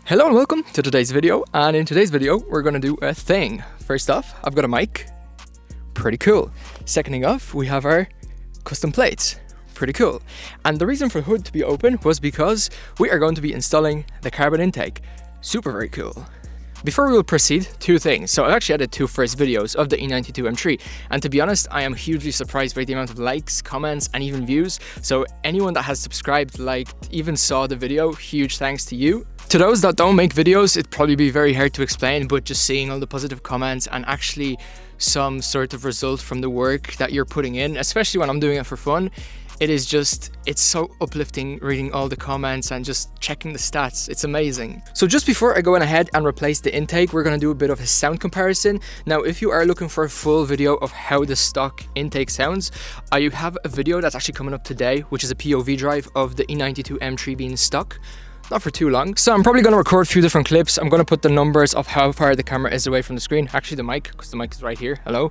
Hello and welcome to today's video, and in today's video we're gonna do a thing. First off, I've got a mic, pretty cool. Seconding off, we have our custom plates, pretty cool. And the reason for the hood to be open was because we are going to be installing the carbon intake, super very cool. Before we will proceed, two things. So I actually added two first videos of the E92 M3, and to be honest, I am hugely surprised by the amount of likes, comments, and even views. So anyone that has subscribed, liked, even saw the video, huge thanks to you. To those that don't make videos, it'd probably be very hard to explain, but just seeing all the positive comments and actually some sort of result from the work that you're putting in, especially when I'm doing it for fun, it's so uplifting reading all the comments and just checking the stats. It's amazing. So just before I go on ahead and replace the intake, we're gonna do a bit of a sound comparison. Now, if you are looking for a full video of how the stock intake sounds, I have a video that's actually coming up today, which is a POV drive of the E92 M3 being stock. Not for too long. So I'm probably going to record a few different clips. I'm going to put the numbers of how far the camera is away from the screen. Actually the mic, because the mic is right here. Hello.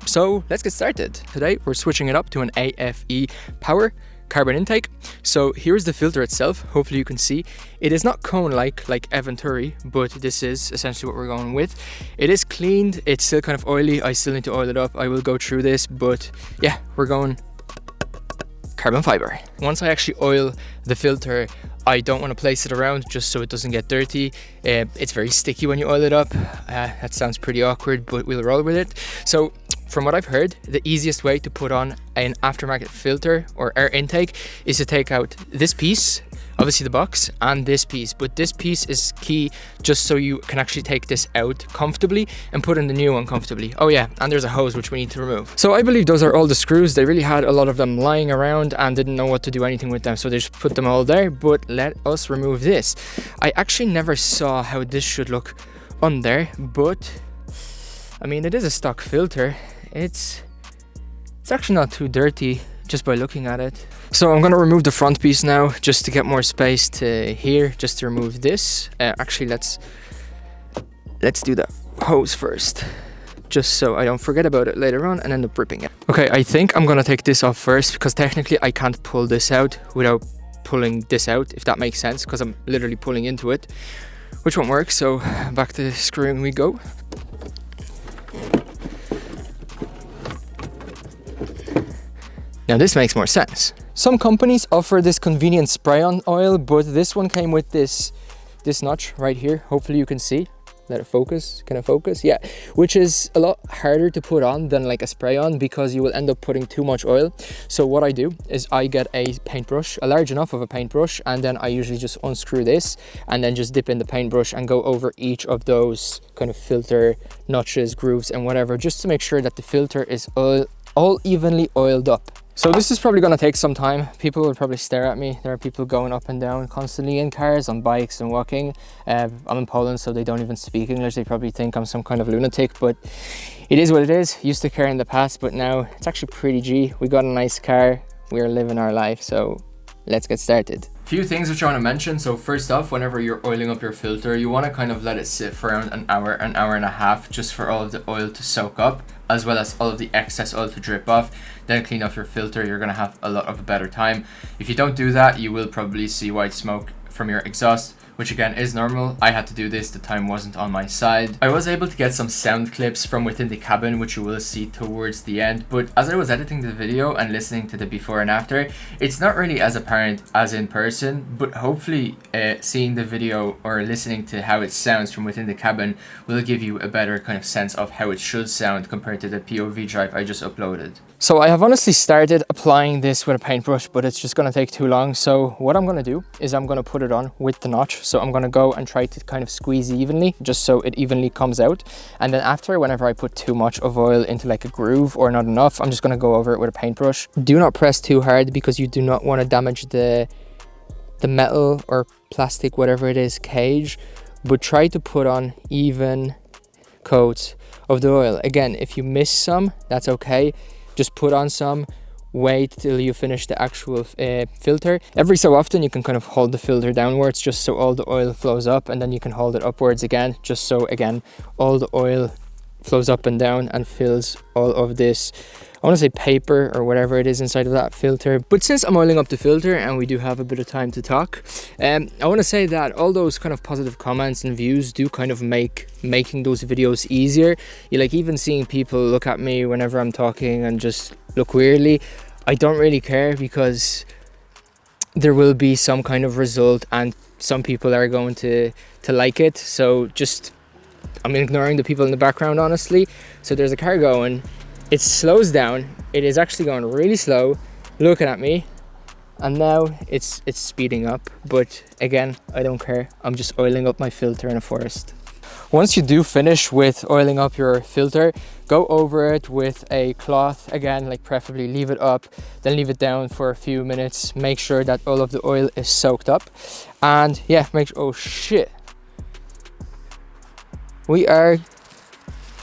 So let's get started. Today we're switching it up to an aFe power carbon intake. So here's the filter itself. Hopefully you can see. It is not cone-like Venturi, but this is essentially what we're going with. It is cleaned. It's still kind of oily. I still need to oil it up. I will go through this, but yeah, we're going carbon fiber. Once I actually oil the filter, I don't want to place it around just so it doesn't get dirty. It's very sticky when you oil it up. That sounds pretty awkward, but we'll roll with it. So from what I've heard, the easiest way to put on an aftermarket filter or air intake is to take out this piece, obviously the box, and this piece. But this piece is key just so you can actually take this out comfortably and put in the new one comfortably. Oh yeah, and there's a hose which we need to remove. So I believe those are all the screws. They really had a lot of them lying around and didn't know what to do anything with them, so they just put them all there. But let us remove this. I actually never saw how this should look on there, but I mean, it is a stock filter. It's actually not too dirty just by looking at it. So I'm going to remove the front piece now just to get more space to here, just to remove this. Actually, let's do the hose first, just so I don't forget about it later on and end up ripping it. Okay, I think I'm going to take this off first because technically I can't pull this out without pulling this out, if that makes sense, because I'm literally pulling into it, which won't work. So back to screwing we go. Now this makes more sense. Some companies offer this convenient spray-on oil, but this one came with this notch right here. Hopefully you can see. Let it focus. Can it focus? Yeah. Which is a lot harder to put on than like a spray-on because you will end up putting too much oil. So what I do is I get a paintbrush, a large enough of a paintbrush, and then I usually just unscrew this and then just dip in the paintbrush and go over each of those kind of filter notches, grooves, and whatever, just to make sure that the filter is all evenly oiled up. So this is probably going to take some time. People will probably stare at me. There are people going up and down constantly in cars, on bikes and walking. I'm in Poland, so they don't even speak English. They probably think I'm some kind of lunatic, but it is what it is. Used to car in the past, but now it's actually pretty G. We got a nice car. We're living our life, so let's get started. Few things which I want to mention. So first off, whenever you're oiling up your filter, you want to kind of let it sit for around an hour and a half, just for all of the oil to soak up, as well as all of the excess oil to drip off. Then clean off your filter. You're going to have a lot of a better time. If you don't do that, you will probably see white smoke from your exhaust, which again is normal. I had to do this, the time wasn't on my side. I was able to get some sound clips from within the cabin, which you will see towards the end, but as I was editing the video and listening to the before and after, it's not really as apparent as in person, but hopefully seeing the video or listening to how it sounds from within the cabin will give you a better kind of sense of how it should sound compared to the POV drive I just uploaded. So I have honestly started applying this with a paintbrush, but it's just going to take too long. So what I'm going to do is I'm going to put it on with the notch. So I'm going to go and try to kind of squeeze evenly, just so it evenly comes out. And then after, whenever I put too much of oil into like a groove or not enough, I'm just going to go over it with a paintbrush. Do not press too hard because you do not want to damage the metal or plastic, whatever it is, cage. But try to put on even coats of the oil. Again, if you miss some, that's okay. Just put on some, wait till you finish the actual filter. Every so often you can kind of hold the filter downwards just so all the oil flows up, and then you can hold it upwards again just so again all the oil flows up and down and fills all of this I want to say paper or whatever it is inside of that filter. But since I'm oiling up the filter and we do have a bit of time to talk, I want to say that all those kind of positive comments and views do kind of make making those videos easier. You like even seeing people look at me whenever I'm talking and just look weirdly. I don't really care, because there will be some kind of result and some people are going to like it. So just, I'm ignoring the people in the background, honestly. So there's a car going, it slows down, it is actually going really slow, looking at me, and now it's speeding up. But again, I don't care, I'm just oiling up my filter in a forest. Once you do finish with oiling up your filter, go over it with a cloth again, like preferably leave it up, then leave it down for a few minutes. Make sure that all of the oil is soaked up, and yeah, make sure, oh shit, we are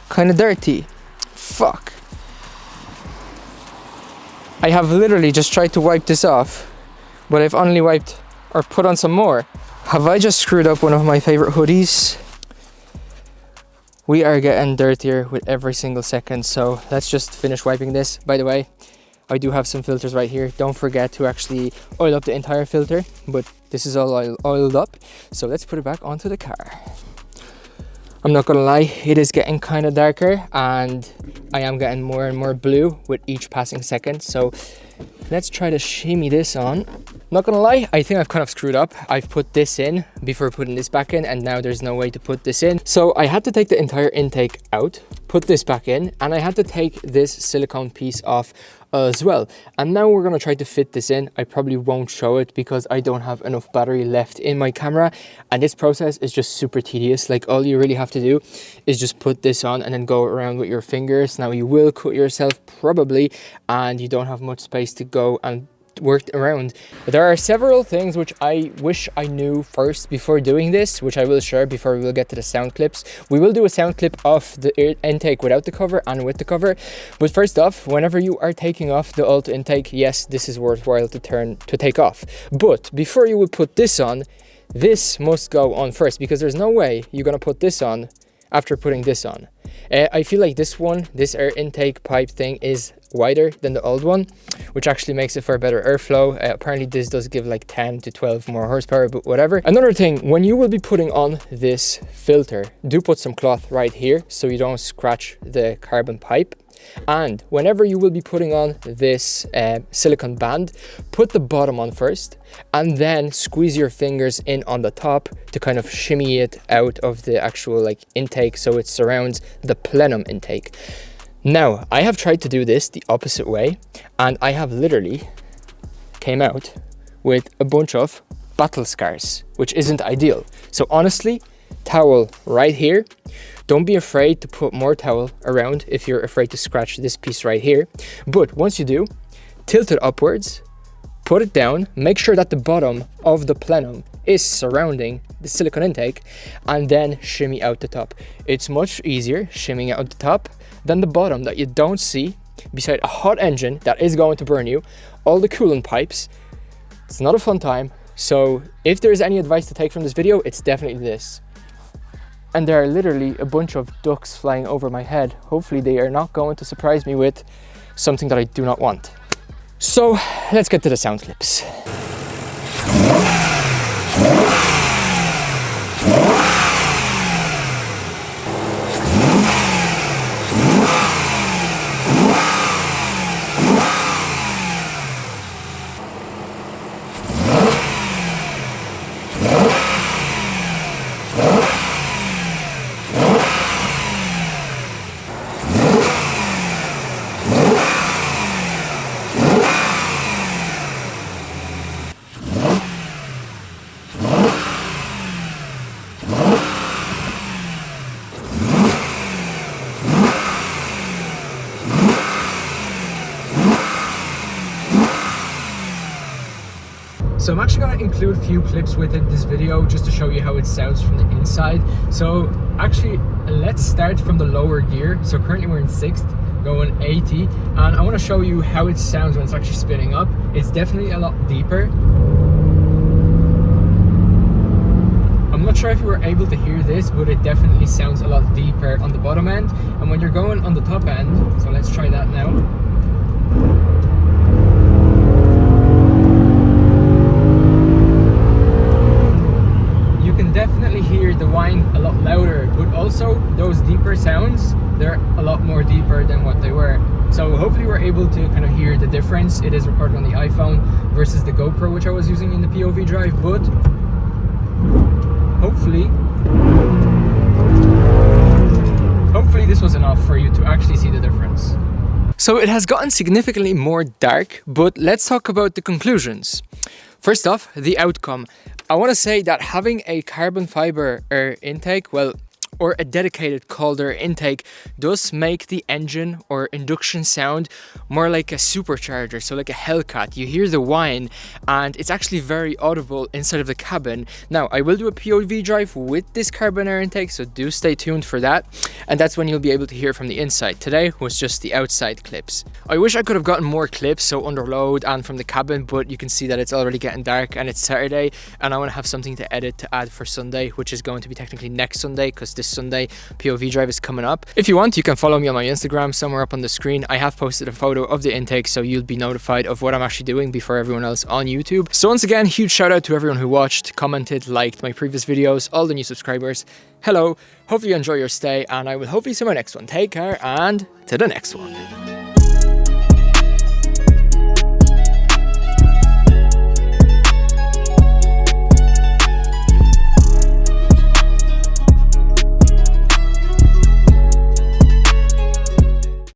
kind of dirty. Fuck. I have literally just tried to wipe this off, but I've only wiped or put on some more. Have I just screwed up one of my favorite hoodies? We are getting dirtier with every single second, so let's just finish wiping this. By the way, I do have some filters right here. Don't forget to actually oil up the entire filter, but this is all oiled up. So let's put it back onto the car. I'm not gonna lie, it is getting kind of darker and I am getting more and more blue with each passing second. So let's try to shimmy this on. Not gonna lie, I think I've kind of screwed up. I've put this in before putting this back in, and now there's no way to put this in. So I had to take the entire intake out, put this back in, and I had to take this silicone piece off as well. And now we're gonna try to fit this in. I probably won't show it because I don't have enough battery left in my camera, and this process is just super tedious. Like, all you really have to do is just put this on and then go around with your fingers. Now you will cut yourself probably, and you don't have much space to go and worked around. There are several things which I wish I knew first before doing this, which I will share before we will get to the sound clips. We will do a sound clip of the intake without the cover and with the cover. But first off, whenever you are taking off the alt intake, yes, this is worthwhile to take off. But before you would put this on, this must go on first, because there's no way you're gonna put this on after putting this on. I feel like this air intake pipe thing is wider than the old one, which actually makes it for better airflow. Apparently this does give like 10 to 12 more horsepower, but whatever. Another thing, when you will be putting on this filter, do put some cloth right here so you don't scratch the carbon pipe. And whenever you will be putting on this silicone band, put the bottom on first and then squeeze your fingers in on the top to kind of shimmy it out of the actual like intake so it surrounds the plenum intake. Now, I have tried to do this the opposite way, and I have literally came out with a bunch of battle scars, which isn't ideal. So honestly, towel right here. Don't be afraid to put more towel around if you're afraid to scratch this piece right here. But once you do, tilt it upwards, put it down, make sure that the bottom of the plenum is surrounding the silicone intake, and then shimmy out the top. It's much easier shimmying out the top than the bottom that you don't see beside a hot engine that is going to burn you, all the coolant pipes. It's not a fun time. So if there's any advice to take from this video, it's definitely this. And there are literally a bunch of ducks flying over my head. Hopefully they are not going to surprise me with something that I do not want. So let's get to the sound clips. So I'm actually going to include a few clips within this video just to show you how it sounds from the inside. So actually, let's start from the lower gear. So currently we're in 6th, going 80, and I want to show you how it sounds when it's actually spinning up. It's definitely a lot deeper. I'm not sure if you were able to hear this, but it definitely sounds a lot deeper on the bottom end. And when you're going on the top end, so let's try that now. You can definitely hear the whine a lot louder, but also those deeper sounds, they're a lot more deeper than what they were. So hopefully we're able to kind of hear the difference. It is recorded on the iPhone versus the GoPro, which I was using in the POV drive, but hopefully this was enough for you to actually see the difference. So it has gotten significantly more dark, but let's talk about the conclusions. First off, the outcome. I want to say that having a carbon fiber air intake, or a dedicated cold air intake, does make the engine or induction sound more like a supercharger, so like a Hellcat. You hear the whine and it's actually very audible inside of the cabin. Now, I will do a POV drive with this carbon air intake, so do stay tuned for that. And that's when you'll be able to hear from the inside. Today was just the outside clips. I wish I could have gotten more clips, so under load and from the cabin, but you can see that it's already getting dark and it's Saturday, and I want to have something to edit to add for Sunday, which is going to be technically next Sunday, because this Sunday POV drive is coming up. If you want, you can follow me on my Instagram somewhere up on the screen. I have posted a photo of the intake, so you'll be notified of what I'm actually doing before everyone else on YouTube. So once again, huge shout out to everyone who watched, commented, liked my previous videos, all the new subscribers. Hello, hopefully you enjoy your stay, and I will hopefully see you in my next one. Take care, and to the next one.